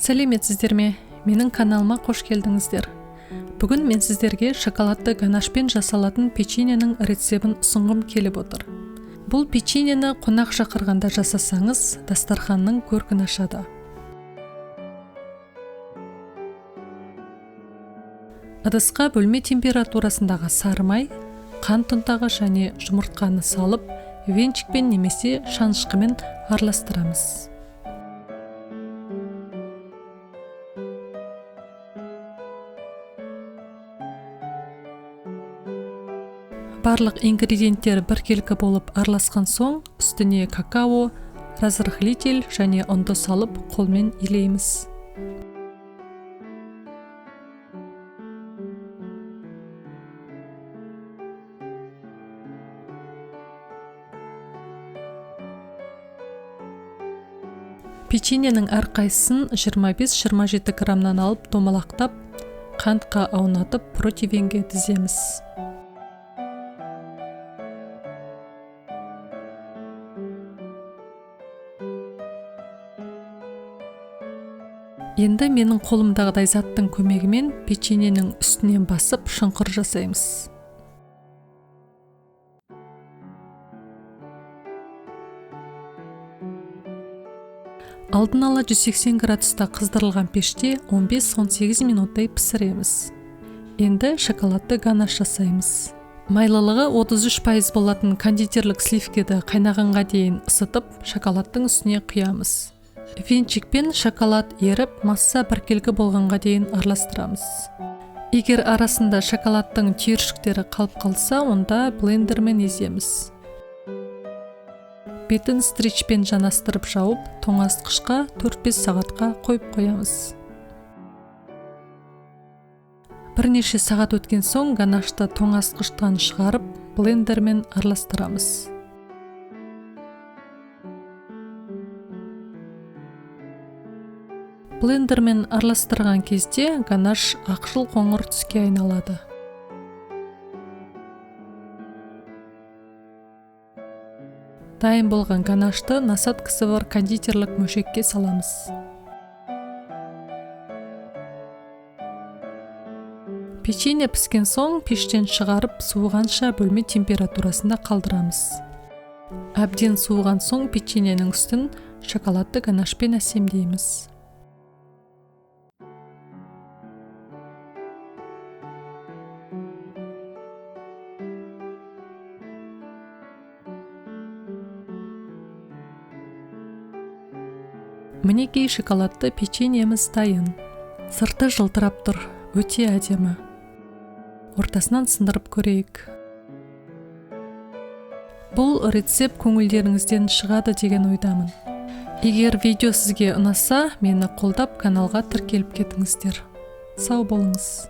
Сәлеметсіздер ме? Менің каналыма қош келдіңіздер. Бүгін мен сіздерге шоколадты ганашпен жасалатын печеньенің рецебін ұсынғым келіп отыр. Бұл печеньені қонақ шақырғанда жасасаңыз, дастарханның көркін ашады. Ыдысқа бөлме температурасындағы сары май, қант ұнтағы және жұмыртқаны салып, венчикпен немесе шанышқымен араластырамыз. Барлық ингредиенттер біркелкі болып араласқан соң, үстіне какао, разрыхлитель және ұнды салып қолмен илейміз. Печеньенің әрқайсысын 25-27 граммнан алып домалақтап, қантқа аунатып противенге тіземіз. Енді менің қолымдағыдай заттың көмегімен печеньенің үстінен басып шұңқыр жасаймыз. Алдын ала 180 градуста қыздырылған пеште 15-18 минуттай пісіреміз. Енді шоколадты ганаш жасаймыз. Майлылығы 33% болатын кондитерлік сливкеді қайнағанға дейін ысытып, шоколадтың үстіне құямыз. Венчикпен шоколад еріп, масса біркелкі болғанға дейін араластырамыз. Егер арасында шоколадтың түйіршіктері қалып қалса, онда блендермен еземіз. Бетін стричпен жанастырып жауып, тоңазытқышқа 4-5 сағатқа қойып қоямыз. Бірнеше сағат өткен соң ганашты тоңазытқыштан шығарып, блендермен араластырамыз. Блендермен араластырған кезде ганаш ақшыл қоңыр түске айналады. Дайын болған ганашты насадкасы бар кондитерлік мөшекке саламыз. Печенье піскен соң пештен шығарып, суығанша бөлме температурасында қалдырамыз. Әбден суыған соң печеньенің үстін шоколадты ганашпен әсемдейміз. Мінекей шоколадты печеньеміз дайын. Сырты жылтырап тұр, өте әдемі. Ортасынан сындырып көрейік. Бұл рецепт көңілдеріңізден шығады деген ойдамын. Егер видео сізге ұнаса, мені қолдап каналға тіркеліп кетіңіздер. Сау болыңыз.